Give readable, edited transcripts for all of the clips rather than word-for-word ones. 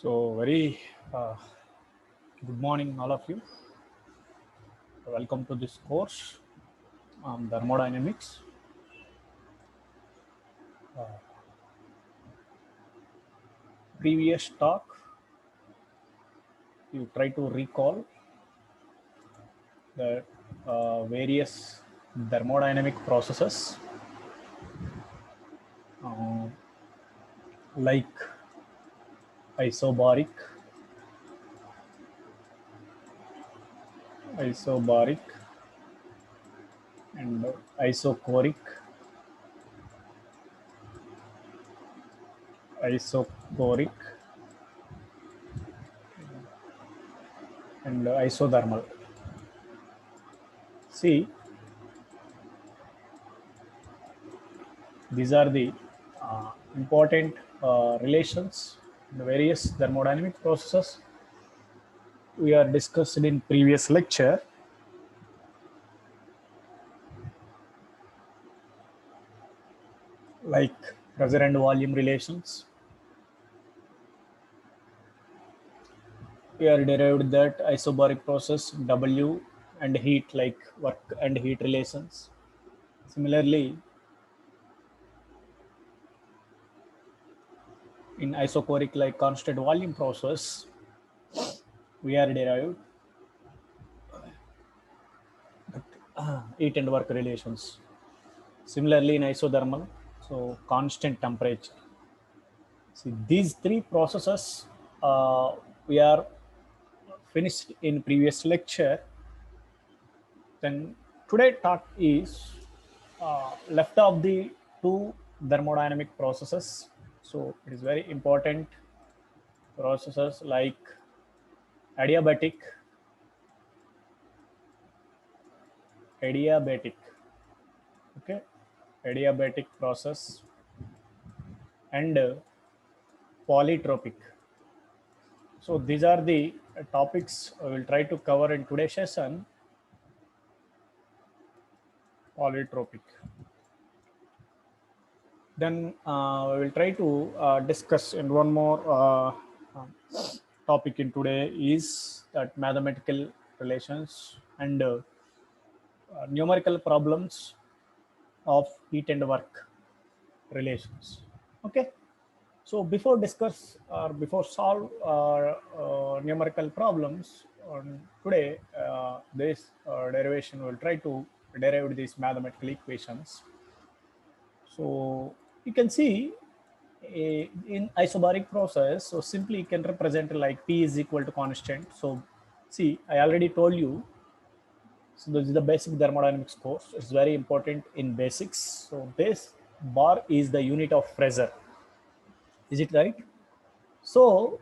So, very good morning, all of you. Welcome to this course on thermodynamics. Previous talk, you try to recall the various thermodynamic processes uh, like isobaric, isobaric, and isochoric, isochoric, and isothermal. See, these are the important relations in the various thermodynamic processes we are discussed in previous lecture. Like pressure and volume relations. We are derived that isobaric process W and heat like work and heat relations. Similarly, in isochoric like constant volume process, we are derived heat and work relations. Similarly, in isothermal, so constant temperature. See, these three processes we are finished in previous lecture. Then today talk is left of the two thermodynamic processes. So it is very important processes like adiabatic, adiabatic, okay, adiabatic process and polytropic. So these are the topics I will try to cover in today's session. Polytropic. Then we will try to discuss in one more topic in today is that mathematical relations and numerical problems of heat and work relations. Okay. So before discuss or before solve numerical problems on today, this derivation will try to derive these mathematical equations. So you can see in isobaric process, so simply you can represent like P is equal to constant. So see, I already told you. So this is the basic thermodynamics course. It's very important in basics. So this bar is the unit of pressure. Is it right? So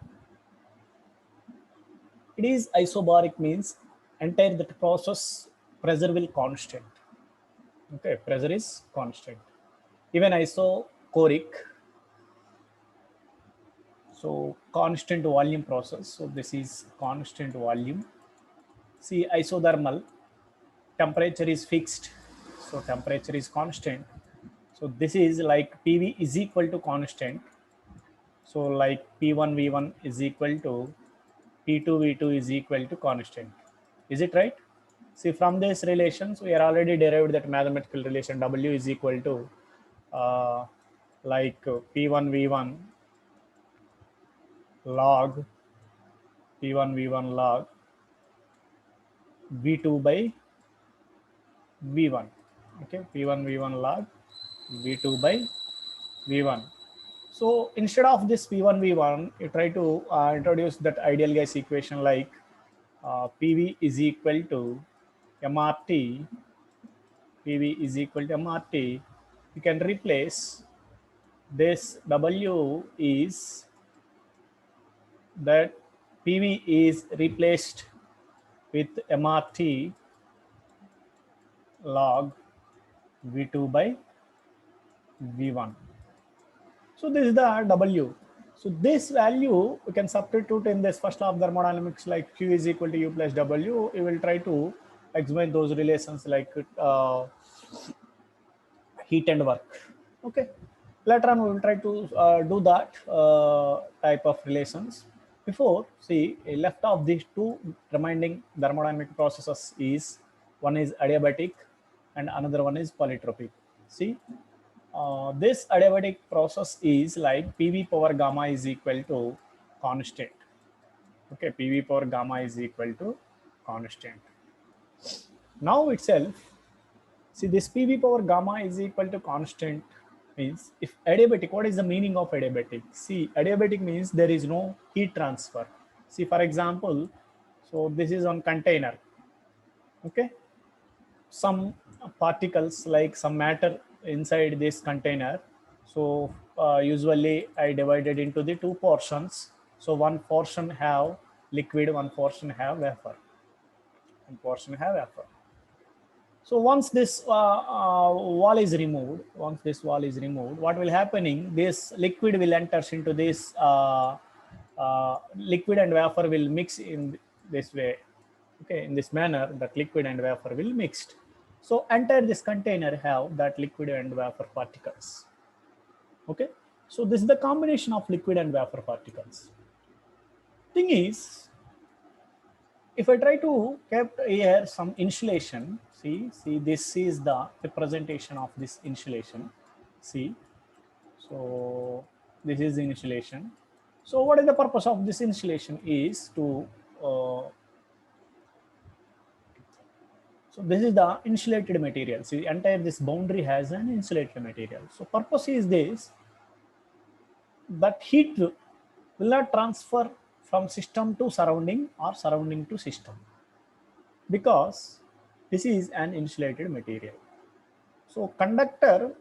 it is isobaric means entire that process pressure will constant. Okay, pressure is constant. Even isochoric, so constant volume process. So this is constant volume. See, isothermal temperature is fixed, so temperature is constant. So this is like PV is equal to constant. So like P1 V1 is equal to P2 V2 is equal to constant. Is it right? See, from these relations, we are already derived that mathematical relation W is equal to like P1 V1 log P1 V1 log V2 by V1. Okay, P1 V1 log V2 by V1. So instead of this P1 V1, you try to introduce that ideal gas equation like PV is equal to MRT. PV is equal to MRT. You can replace this W is that PV is replaced with MRT log V2 by V1. So this is the W. So this value we can substitute in this first law of thermodynamics like Q is equal to U plus W. We will try to explain those relations like heat and work. Okay. Later on we will try to do that type of relations. Before, see, left of these two remaining thermodynamic processes is one is adiabatic and another one is polytropic. See, this adiabatic process is like PV power gamma is equal to constant. Okay, PV power gamma is equal to constant. Now itself, see this PV power gamma is equal to constant means if adiabatic, what is the meaning of adiabatic? See, adiabatic means there is no heat transfer. See, for example, so this is on container. Okay, some particles like some matter inside this container. So usually I divided into the two portions. So one portion have liquid, one portion have vapor, one portion have vapor. So once this wall is removed, what will happening? This liquid will enters into this liquid and vapor will mix in this way. Okay, in this manner, that liquid and vapor will mixed. So entire this container have that liquid and vapor particles. Okay, so this is the combination of liquid and vapor particles. Thing is, if I try to kept here some insulation, see this is the representation of this insulation. See, so this is the insulation. So what is the purpose of this insulation is to so this is the insulated material. See, entire this boundary has an insulated material. So purpose is this, that heat will not transfer from system to surrounding or surrounding to system, because this is an insulated material. So conductor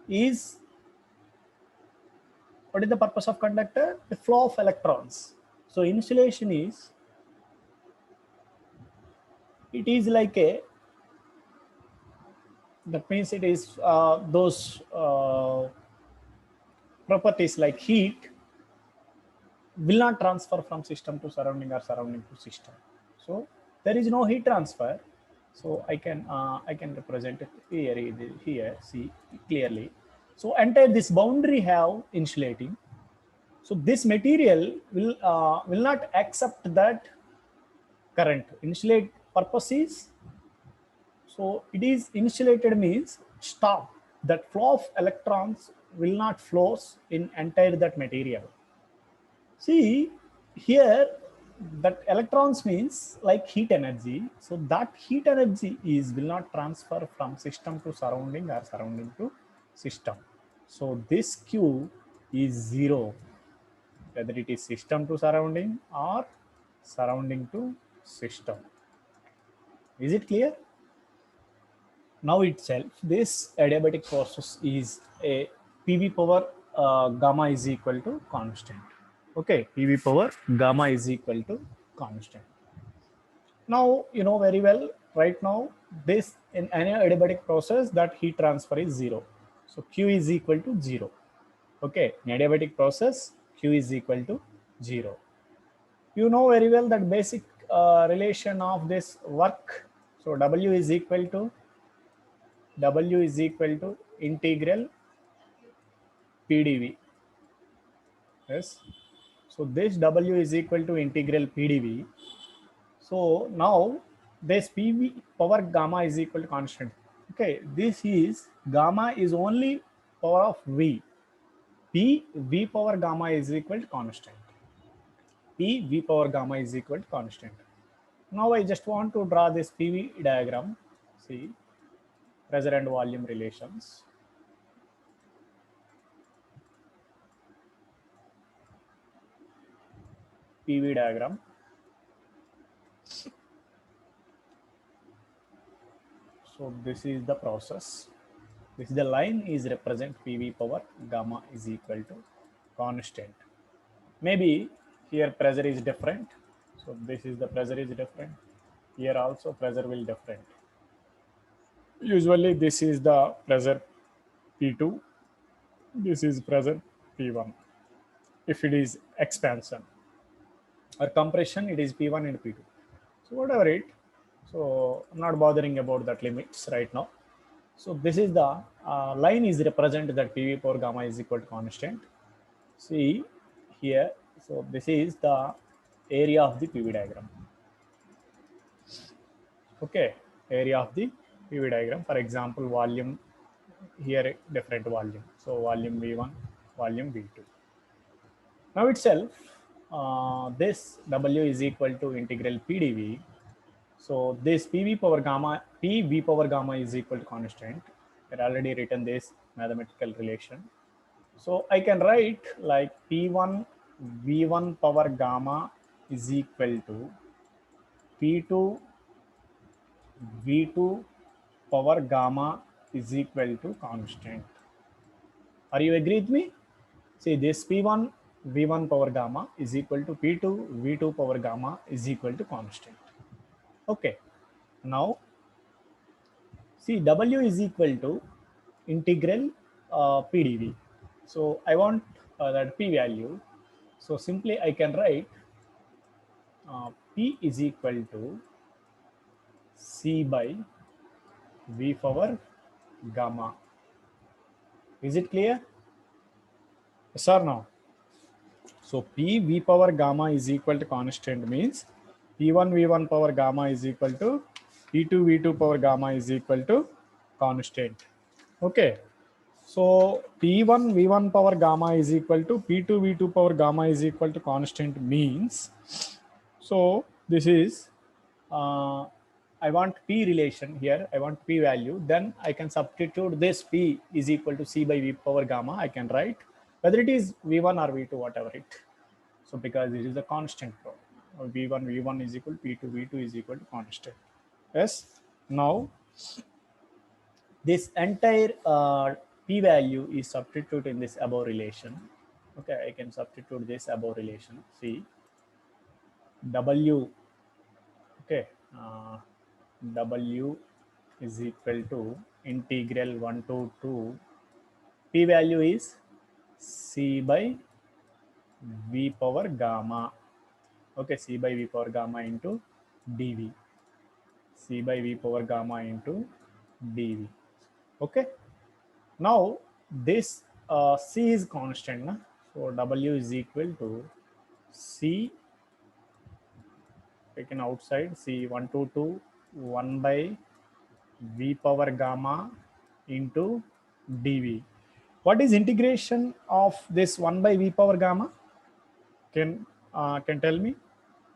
is, what is the purpose of conductor? The flow of electrons. So insulation is, it is like a, that means it is those properties like heat will not transfer from system to surrounding or surrounding to system. So there is no heat transfer. So I can represent it here. See clearly. So entire this boundary have insulating. So this material will not accept that current. Insulate purpose is, so it is insulated means stop, that flow of electrons will not flows in entire that material. See here, that electrons means like heat energy. So that heat energy is will not transfer from system to surrounding or surrounding to system. So this Q is 0, whether it is system to surrounding or surrounding to system. Is it clear? Now itself, this adiabatic process is a PV power gamma is equal to constant. Okay, PV power gamma is equal to constant. Now you know very well, right now this in any adiabatic process that heat transfer is 0. So Q is equal to 0. Okay, in adiabatic process Q is equal to 0. You know very well that basic relation of this work. So W is equal to integral PdV. Yes. So this W is equal to integral PdV. So now this PV power gamma is equal to constant. Okay, this is gamma is only power of V. V power gamma is equal to constant. V power gamma is equal to constant. Now I just want to draw this PV diagram. See, pressure and volume relations. PV diagram. So this is the process. This is the line is represent PV power gamma is equal to constant. Maybe here pressure is different. So this is the pressure is different. Here also pressure will different. Usually this is the pressure P2. This is pressure P1. If it is expansion or compression, it is P1 and P2. So whatever it. So I'm not bothering about that limits right now. So this is the line is represent that PV power gamma is equal to constant. See here, So this is the area of the PV diagram. Okay, area of the PV diagram. For example, volume here, different volume. So volume V1, volume V2. Now itself, this W is equal to integral PdV. So this PV power gamma is equal to constant. I already written this mathematical relation. So I can write like P1 V1 power gamma is equal to P2 V2 power gamma is equal to constant. Are you agree with me? See, this P1 V1 power gamma is equal to P2 V2 power gamma is equal to constant. Okay. Now, see, W is equal to integral PdV. So I want that P value. So simply I can write P is equal to C by V power gamma. Is it clear? Yes or no? So P V power gamma is equal to constant means P1 V1 power gamma is equal to P2 V2 power gamma is equal to constant. Okay. So P1 V1 power gamma is equal to P2 V2 power gamma is equal to constant means, so this is I want P relation here, I want P value, then I can substitute this P is equal to C by V power gamma. I can write whether it is V1 or V2, whatever it. So because it is a constant problem, V1 is equal to P2 V2 is equal to constant. Yes. Now this entire P value is substituted in this above relation. Okay, I can substitute this above relation. See, W, okay, W is equal to integral 1 to 2. P value is C by V power gamma. Okay, C by V power gamma into dV. C by V power gamma into dV. Okay. Now this C is constant, na? So W is equal to C taken outside, C 1 to 2 1 by V power gamma into dV. What is integration of this 1 by V power gamma? Can tell me?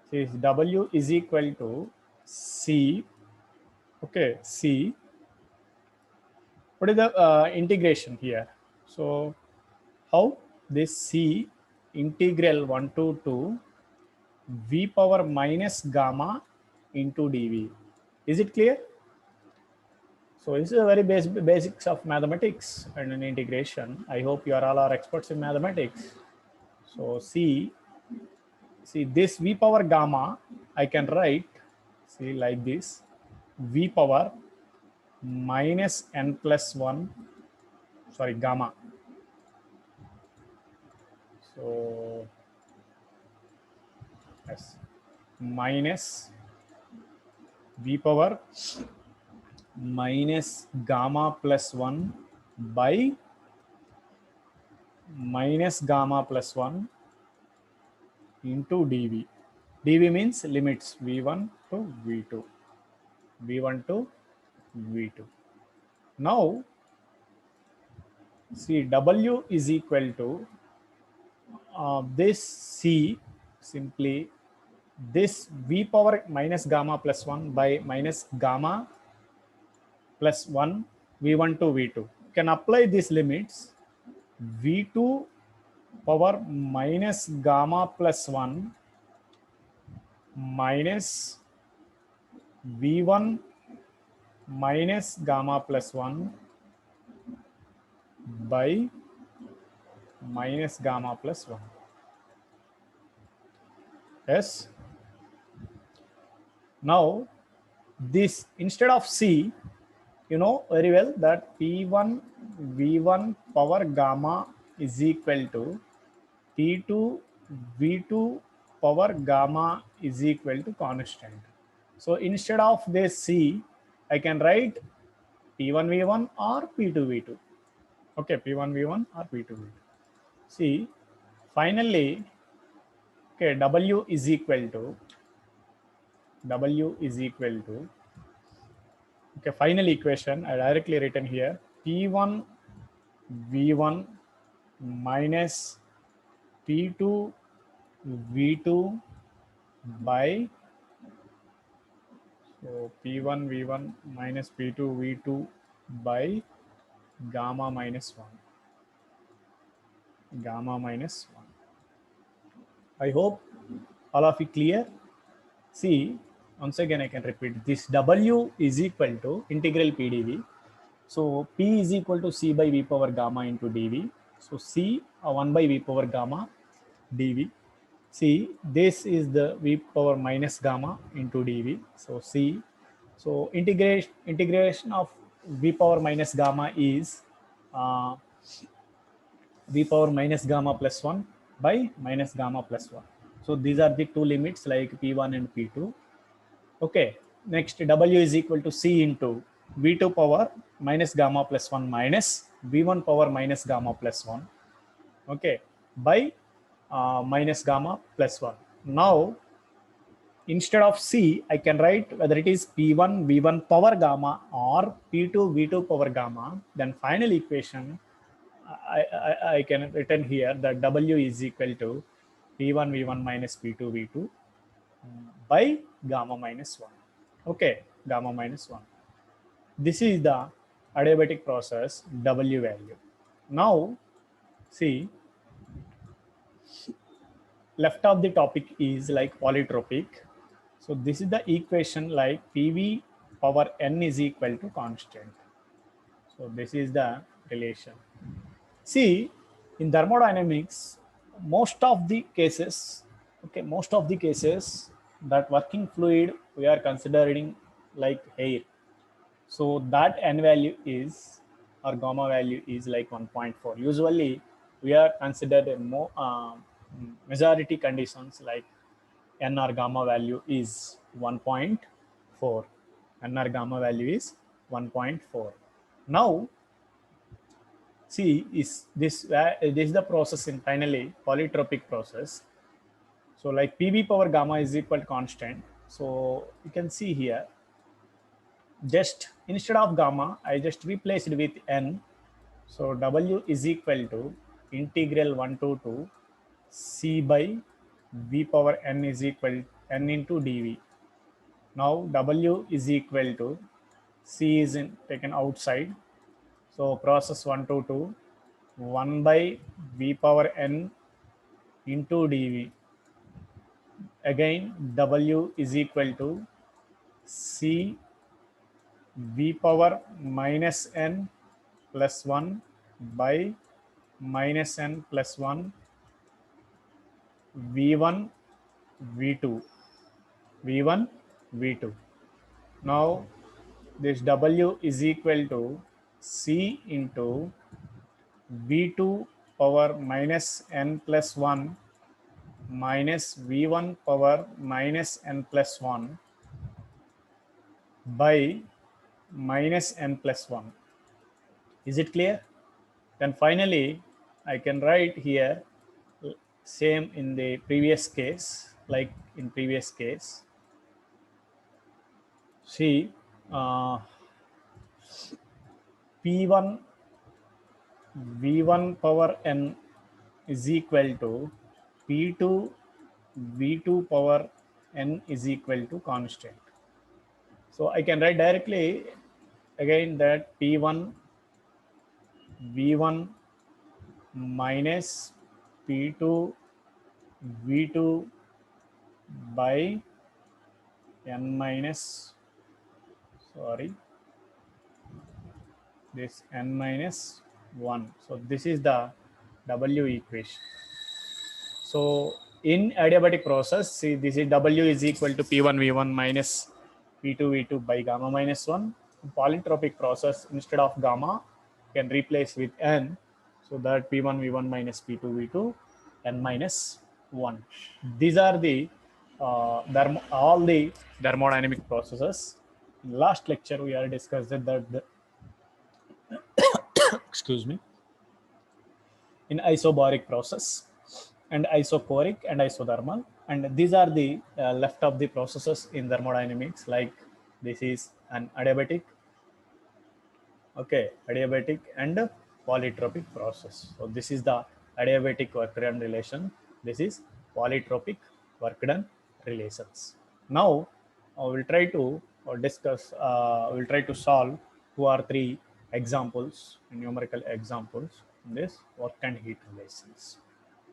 See, W is equal to C. Okay, C. What is the integration here? So how this C integral 1 to 2 V power minus gamma into dV. Is it clear? So this is a very basics of mathematics and an integration. I hope you are all experts in mathematics. So see this V power gamma, I can write, see, like this, V power minus n plus 1, sorry, gamma. So yes, minus V power minus gamma plus 1 by minus gamma plus 1 into dV. dV means limits V1 to V2. V1 to V2. Now, see, W is equal to this C, simply this V power minus gamma plus 1 by minus gamma plus 1 V1 to V2. Can apply these limits. V2 power minus gamma plus 1 minus V1 minus gamma plus 1 by minus gamma plus 1. Yes. Now this, instead of C, you know very well that P1 V1 power gamma is equal to P2 V2 power gamma is equal to constant. So instead of this C, I can write P1 V1 or P2 V2. Okay, P1 V1 or P2 V2. See, finally, Okay, W is equal to okay, final equation I directly written here, P1 V1 minus P2 V2 by, so P1 V1 minus P2 V2 by gamma minus 1. I hope all of you clear. See, once again I can repeat, this W is equal to integral PdV. So P is equal to C by V power gamma into dV. So C 1 by V power gamma dV. See, this is the V power minus gamma into dV. So C, so integration of V power minus gamma is uh, V power minus gamma plus 1 by minus gamma plus 1. So these are the two limits like P1 and P2. Okay, next W is equal to C into V2 power minus gamma plus 1 minus V1 power minus gamma plus 1. Okay, by minus gamma plus 1. Now, instead of C, I can write whether it is P1 V1 power gamma or P2 V2 power gamma. Then final equation, I can written here that W is equal to P1 V1 minus P2 V2 by gamma minus 1. Okay, gamma minus 1. This is the adiabatic process W value. Now, see, left of the topic is like polytropic. So this is the equation like PV power n is equal to constant. So this is the relation. See, in thermodynamics, most of the cases, that working fluid we are considering like air. So that n value is, or gamma value is like 1.4. Usually we are considered a more majority conditions like n or gamma value is 1.4. N or gamma value is 1.4. Now, see, this is the process in finally polytropic process. So like PV power gamma is equal to constant. So you can see here, just instead of gamma, I just replaced with n. So W is equal to integral 1 to 2 C by V power n is equal n into dV. Now W is equal to C is taken outside. So process 1 to 2 1 by V power n into dV. Again W is equal to C V power minus n plus 1 by minus n plus 1 V1 V2 V2. Now this W is equal to C into V2 power minus n plus 1 minus V1 power minus n plus 1 by minus n plus 1. Is it clear? Then finally, I can write here same in the previous case, like in previous case. See, P1 V1 power n is equal to P2 V2 power n is equal to constant. So I can write directly again that P1 V1 minus P2 V2 by n minus, this n minus 1. So this is the W equation. So in adiabatic process, see, this is W is equal to P1 V1 minus P2 V2 by gamma minus 1. In polytropic process, instead of gamma, can replace with n. So that P1 V1 minus P2 V2 n minus 1. These are the all the thermodynamic processes. In last lecture, we are discussed that the excuse me, in isobaric process. and isochoric and isothermal, and these are the left of the processes in thermodynamics, like this is an adiabatic, okay, adiabatic and polytropic process. So this is the adiabatic work done relation, this is polytropic work done relations. Now we'll try to discuss, we'll try to solve 2 or 3 examples, numerical examples in this work and heat relations.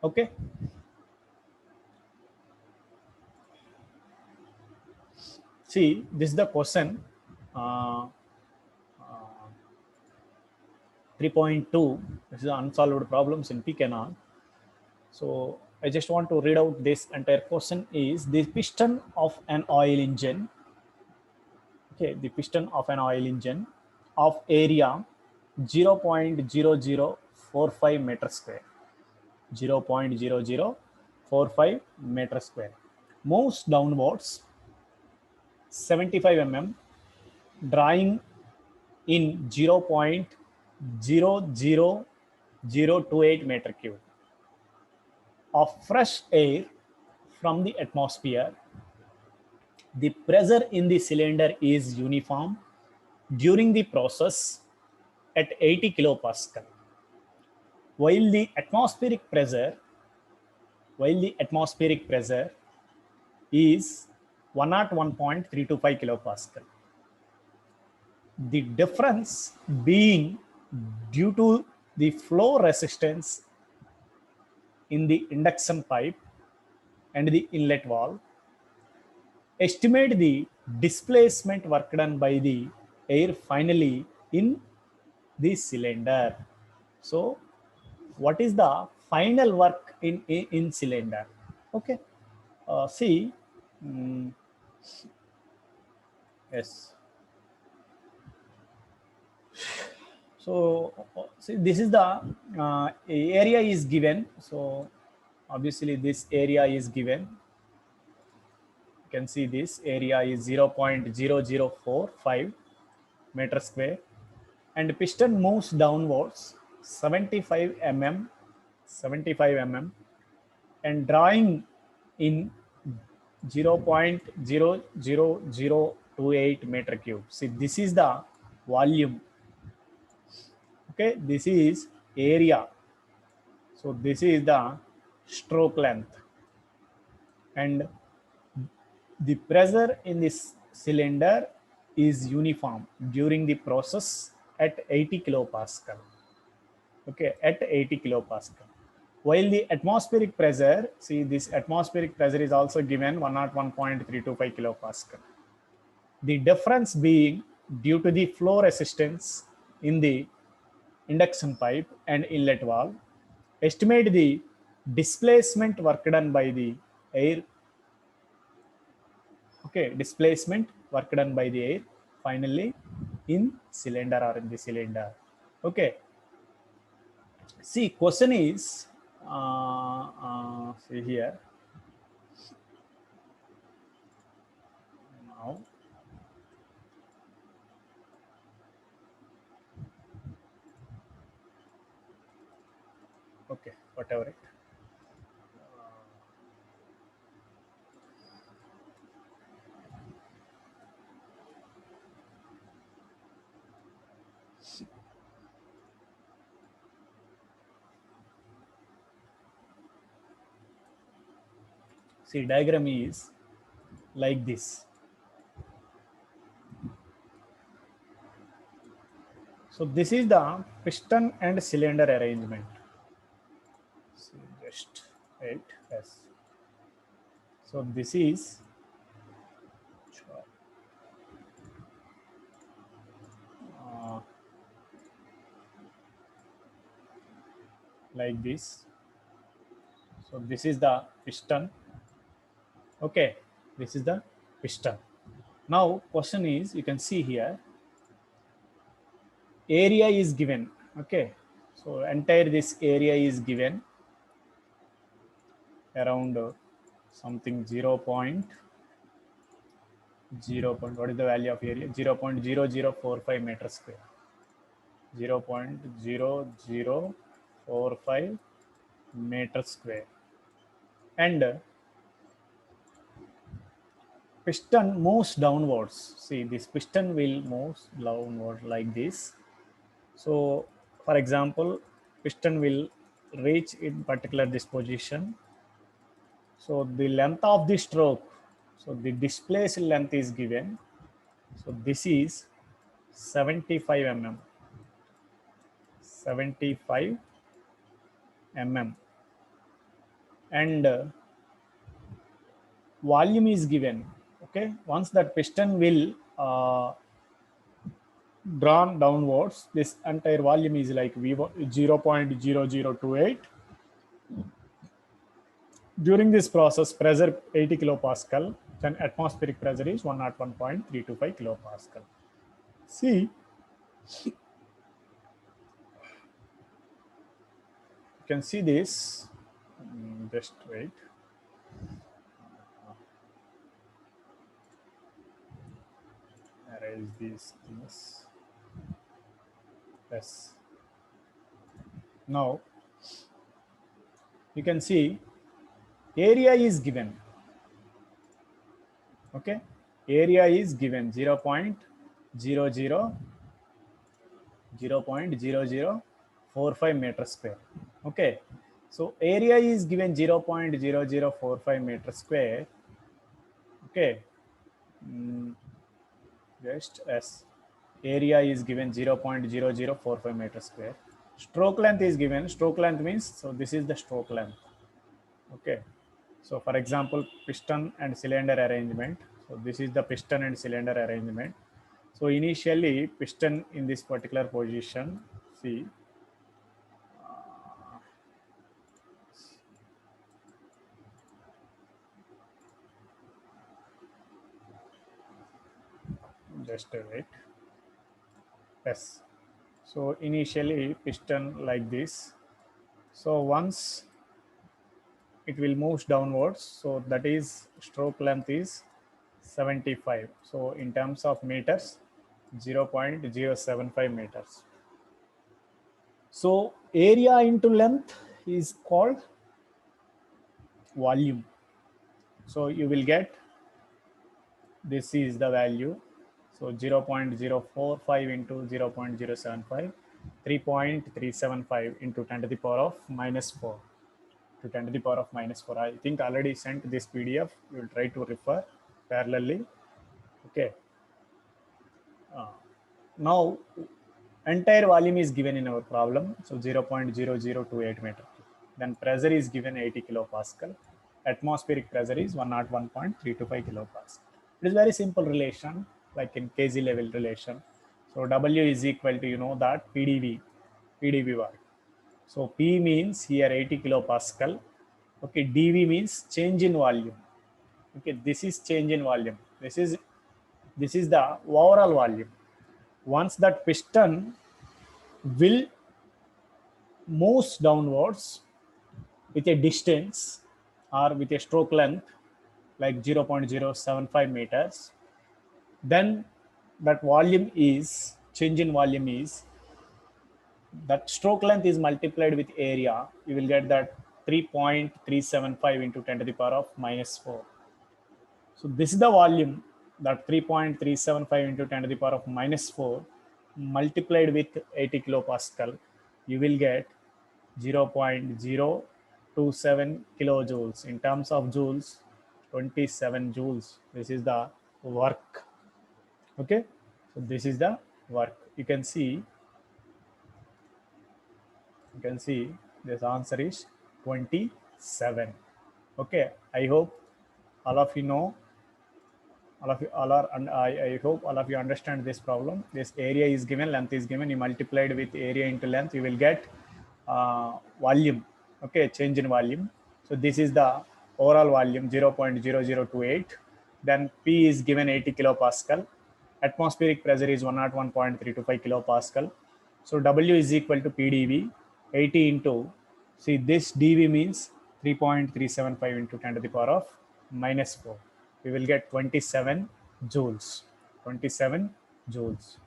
Okay. See, this is the question. Uh, 3.2. This is unsolved problems in PKNR. So I just want to read out this entire question. Is the piston of an oil engine? Okay, the piston of an oil engine of area 0.0045 meter square. 0.0045 meter square moves downwards 75 mm, drawing in 0.00028 meter cube of fresh air from the atmosphere. The pressure in the cylinder is uniform during the process at 80 kilopascal, while the atmospheric pressure is 101.325 kilopascal. The difference being due to the flow resistance in the induction pipe and the inlet valve. Estimate the displacement work done by the air finally in the cylinder. So what is the final work in cylinder? Okay. See, yes. So see, this is the area is given. So obviously this area is given. You can see this area is 0.0045 meter square, and piston moves downwards 75 mm, and drawing in 0.00028 meter cube. See, this is the volume. Okay, this is area. So this is the stroke length, and the pressure in this cylinder is uniform during the process at 80 kilopascal. Okay, at 80 kilopascal. While the atmospheric pressure, see, this atmospheric pressure is also given 101.325 kilopascal. The difference being due to the flow resistance in the induction pipe and inlet valve. Estimate the displacement work done by the air. Okay, displacement work done by the air finally in cylinder or in the cylinder. Okay. See, question is, see here. Now, okay, whatever it. See, diagram is like this. So this is the piston and cylinder arrangement. So just wait, yes. So this is like this. So this is the piston. Okay, this is the piston. Now question is, you can see here, area is given. Okay, so entire this area is given around something 0. What is the value of area? 0.0045 meter square. 0.0045 meter square. and piston moves downwards. See, this piston will move downward like this. So, for example, piston will reach in particular this position. So, the length of the stroke, so the displaced length is given. So, this is 75 mm, 75 mm, and volume is given. Okay, once that piston will drawn downwards, this entire volume is like V1 0.0028. During this process, pressure 80 kilopascal, then atmospheric pressure is 101.325 kilopascal. See, you can see this. Just wait. Erase these things. Yes. Now you can see area is given. Okay, area is given 0.0045 meter square. Okay, so area is given 0.0045 meter square. Okay, just as area is given 0.0045 meter square. Stroke length is given. Stroke length means, so this is the stroke length. Okay, so for example, piston and cylinder arrangement. So this is the piston and cylinder arrangement. So initially piston in this particular position, see, just wait. Yes, so initially piston like this. So once it will move downwards, so that is stroke length is 75. So in terms of meters, 0.075 meters. So area into length is called volume. So you will get, this is the value. So 0.045 into 0.075, 3.375 into 10 to the power of minus 4 to 10 to the power of minus 4. I think already sent this PDF. You will try to refer parallelly. Okay. Now entire volume is given in our problem. So 0.0028 meter. Then pressure is given 80 kilopascal. Atmospheric pressure is 101.325 kilopascal. It is very simple relation, like in kg level relation. So W is equal to, you know, that PdV work. So P means here 80 kilopascal. Okay, dV means change in volume. Okay, this is change in volume. This is the overall volume. Once that piston will moves downwards with a distance or with a stroke length like 0.075 meters, then that volume is, change in volume is, that stroke length is multiplied with area. You will get that 3.375 into 10 to the power of minus 4. So this is the volume, that 3.375 into 10 to the power of minus 4 multiplied with 80 kilopascal. You will get 0.027 kilojoules. In terms of joules, 27 joules. This is the work. Okay, so this is the work. You can see this answer is 27. Okay, I hope all of you know, I hope all of you understand this problem. This area is given, length is given, you multiplied with area into length, you will get volume. Okay, change in volume. So this is the overall volume 0.0028. Then P is given 80 kilopascal. Atmospheric pressure is 101.325 kilopascal. So W is equal to PdV, 80 into, see this dV means 3.375 into 10 to the power of minus 4. We will get 27 joules. 27 joules.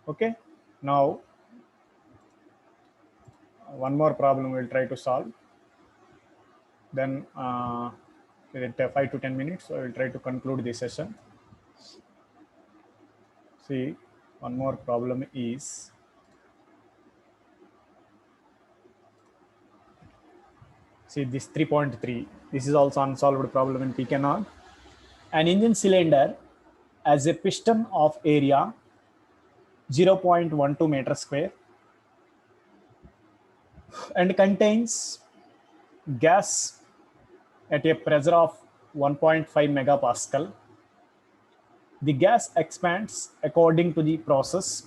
Okay. Now one more problem we'll try to solve. Then with 5 to 10 minutes, I will try to conclude this session. See, one more problem is, see this 3.3. This is also unsolved problem in pKnowledge. An engine cylinder has a piston of area 0.12 meter square and contains gas at a pressure of 1.5 megapascal. The gas expands according to the process,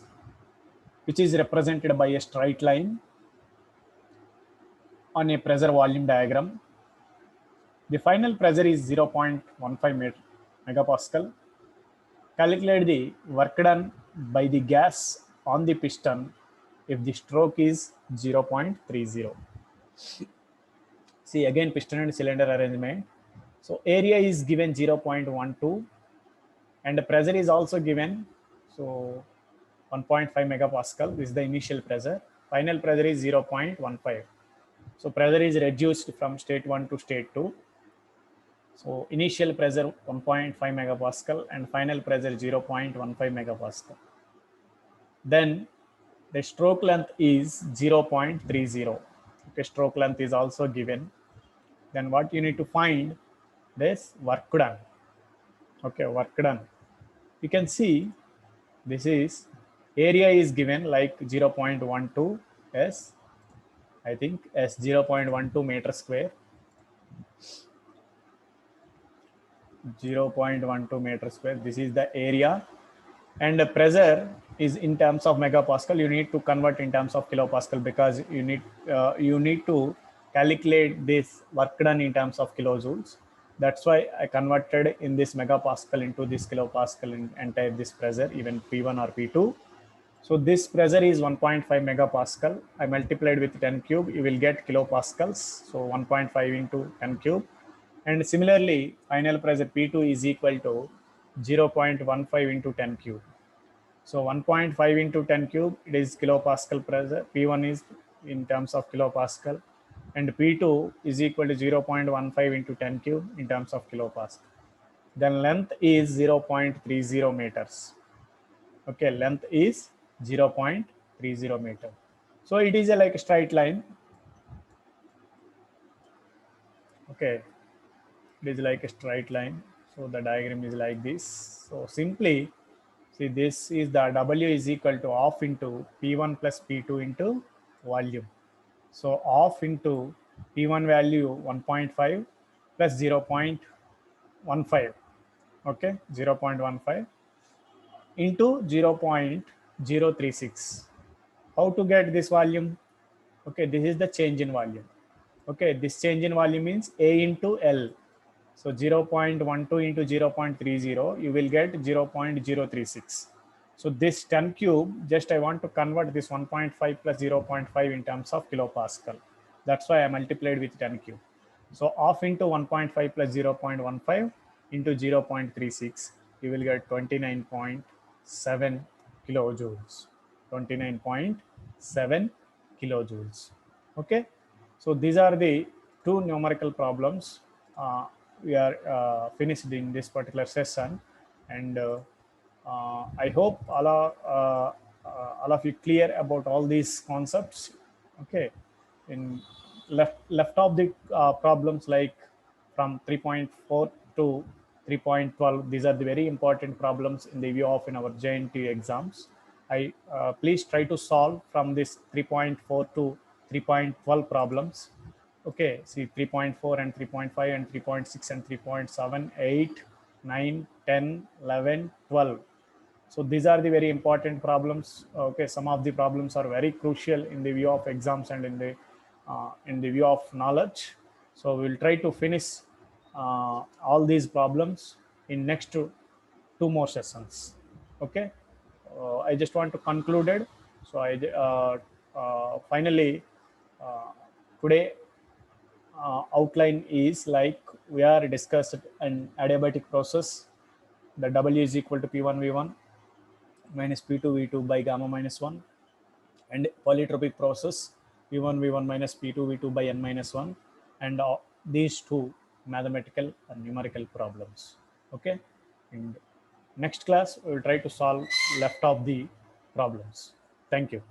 which is represented by a straight line on a pressure volume diagram. The final pressure is 0.15 megapascal. Calculate the work done by the gas on the piston if the stroke is 0.30. See again piston and cylinder arrangement. So area is given 0.12 and the pressure is also given. So 1.5 megapascal, this is the initial pressure. Final pressure is 0.15. So pressure is reduced from state 1 to state 2. So initial pressure 1.5 megapascal and final pressure 0.15 megapascal. Then the stroke length is 0.30. Okay, stroke length is also given. Then what you need to find is work done. Okay, work done. You can see this is area is given like 0.12 s, I think as 0.12 meter square. 0.12 meter square. This is the area, and the pressure is in terms of megapascal. You need to convert in terms of kilopascal because you need to calculate this work done in terms of kilojoules. That's why I converted in this megapascal into this kilopascal and type this pressure, even P1 or P2. So this pressure is 1.5 megapascal. I multiplied with 10 cube, you will get kilopascals. So 1.5 into 10 cube. And similarly, final pressure P2 is equal to 0.15 into 10 cube. So 1.5 into 10 cube, it is kilopascal pressure. P1 is in terms of kilopascal. And P2 is equal to 0.15 into 10 cube in terms of kilopascal. Then length is 0.30 meters. Okay, length is 0.30 meter. So it is like a straight line. Okay, it is like a straight line. So the diagram is like this. So simply, see, this is the W is equal to half into P1 plus P2 into volume. So half into P1 value 1.5 plus 0.15. Okay, 0.15 into 0.036. How to get this volume? Okay, this is the change in volume. Okay, this change in volume means A into L. So 0.12 into 0.30, you will get 0.036. So this 10 cube, just I want to convert this 1.5 plus 0.5 in terms of kilopascal. That's why I multiplied with 10 cube. So half into 1.5 plus 0.15 into 0.36, you will get 29.7 kilojoules. 29.7 kilojoules. Okay. So these are the two numerical problems. We are finished in this particular session, and I hope all of you clear about all these concepts. Okay, in left of the problems like from 3.4 to 3.12, these are the very important problems in the view of in our JNT exams. I please try to solve from this 3.4 to 3.12 problems. Okay, see 3.4 and 3.5 and 3.6 and 3.7, 8, 9, 10, 11, 12. So these are the very important problems. Okay, some of the problems are very crucial in the view of exams and in the view of knowledge. So we'll try to finish all these problems in next two more sessions. Okay, I just want to conclude it. So I finally today outline is like we are discussed an adiabatic process. The W is equal to P1 V1 minus P2 V2 by gamma minus 1, and polytropic process P1 V1 minus P2 V2 by n minus 1, and these two mathematical and numerical problems. Okay, and next class we will try to solve left of the problems. Thank you.